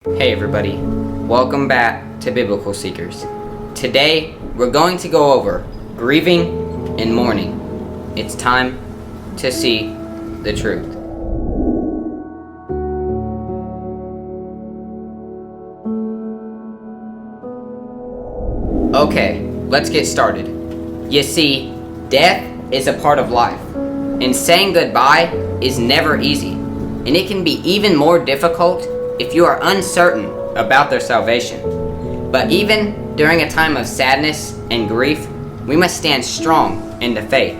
Hey everybody, welcome back to Biblical Seekers. Today we're going to go over grieving and mourning. It's time to see the truth. Okay, let's get started. You see, death is a part of life, and saying goodbye is never easy, and it can be even more difficult if you are uncertain about their salvation. But even during a time of sadness and grief, we must stand strong in the faith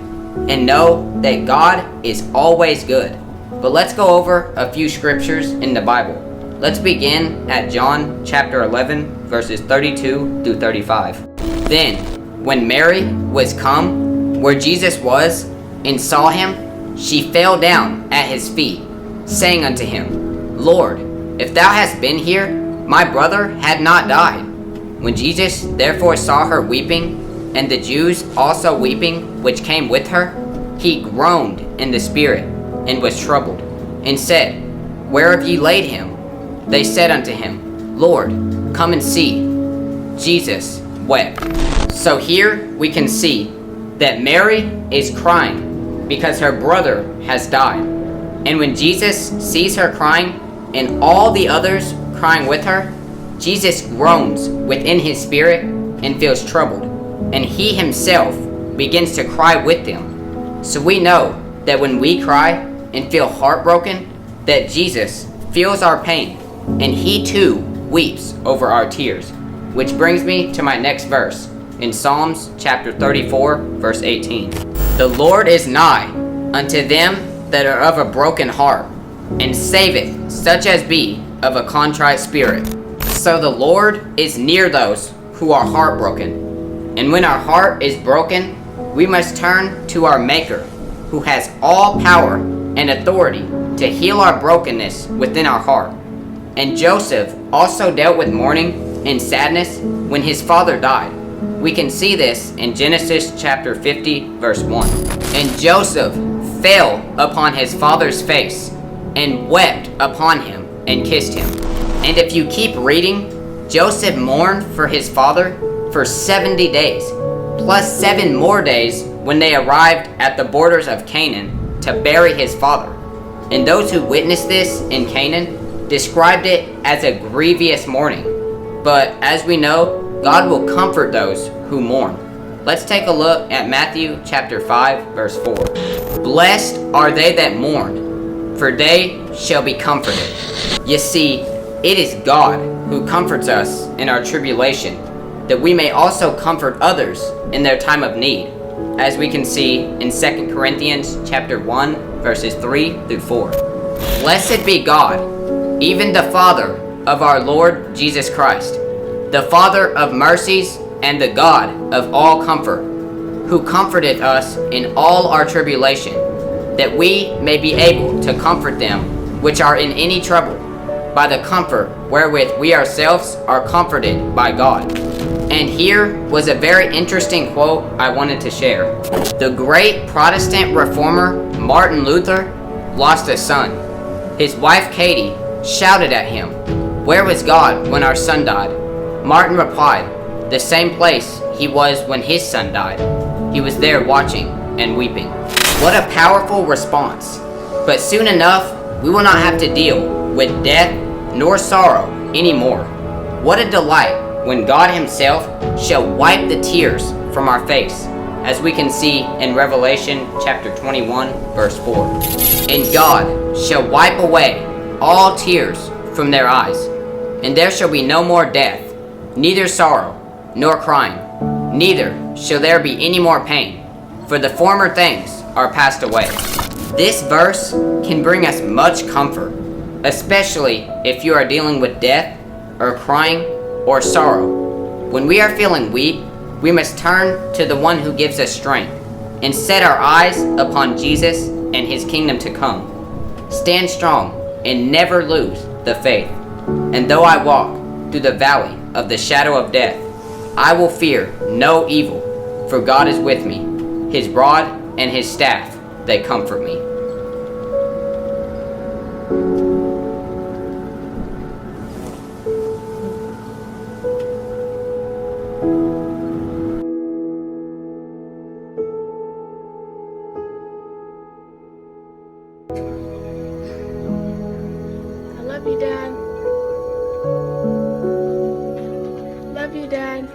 and know that God is always good. But let's go over a few scriptures in the Bible. Let's begin at John chapter 11, verses 32 through 35. Then, when Mary was come where Jesus was and saw him, she fell down at his feet, saying unto him, Lord, if thou hadst been here, my brother had not died. When Jesus therefore saw her weeping, and the Jews also weeping which came with her, he groaned in the spirit, and was troubled, and said, Where have ye laid him? They said unto him, Lord, come and see. Jesus wept. So here we can see that Mary is crying because her brother has died. And when Jesus sees her crying, and all the others crying with her, Jesus groans within his spirit and feels troubled, and he himself begins to cry with them. So we know that when we cry and feel heartbroken, that Jesus feels our pain, and he too weeps over our tears. Which brings me to my next verse, in Psalms chapter 34, verse 18. The Lord is nigh unto them that are of a broken heart, and saveth such as be of a contrite spirit. So the Lord is near those who are heartbroken. And when our heart is broken, we must turn to our Maker, who has all power and authority to heal our brokenness within our heart. And Joseph also dealt with mourning and sadness when his father died. We can see this in Genesis chapter 50, verse 1. And Joseph fell upon his father's face, and wept upon him, and kissed him. And if you keep reading, Joseph mourned for his father for 70 days, plus 7 more days when they arrived at the borders of Canaan to bury his father. And those who witnessed this in Canaan described it as a grievous mourning. But as we know, God will comfort those who mourn. Let's take a look at Matthew chapter 5, verse 4. Blessed are they that mourn, for they shall be comforted. You see, it is God who comforts us in our tribulation, that we may also comfort others in their time of need, as we can see in 2 Corinthians chapter 1, verses 3 through 4. Blessed be God, even the Father of our Lord Jesus Christ, the Father of mercies and the God of all comfort, who comforted us in all our tribulation, that we may be able to comfort them which are in any trouble, by the comfort wherewith we ourselves are comforted by God. And here was a very interesting quote I wanted to share. The great Protestant reformer Martin Luther lost a son. His wife Katie shouted at him, Where was God when our son died? Martin replied, The same place he was when his son died. He was there watching and weeping. What a powerful response. But soon enough, we will not have to deal with death nor sorrow anymore. What a delight when God himself shall wipe the tears from our face, as we can see in Revelation chapter 21, verse 4. And God shall wipe away all tears from their eyes, and there shall be no more death, neither sorrow nor crying, neither shall there be any more pain, for the former things are passed away. This verse can bring us much comfort, especially if you are dealing with death or crying or sorrow. When we are feeling weak, we must turn to the one who gives us strength and set our eyes upon Jesus and his kingdom to come. Stand strong and never lose the faith. And though I walk through the valley of the shadow of death, I will fear no evil, for God is with me. His rod and his staff, they comfort me. love you, Dad. Love you, Dad.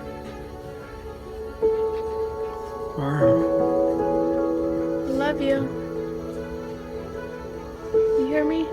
Love you. You hear me?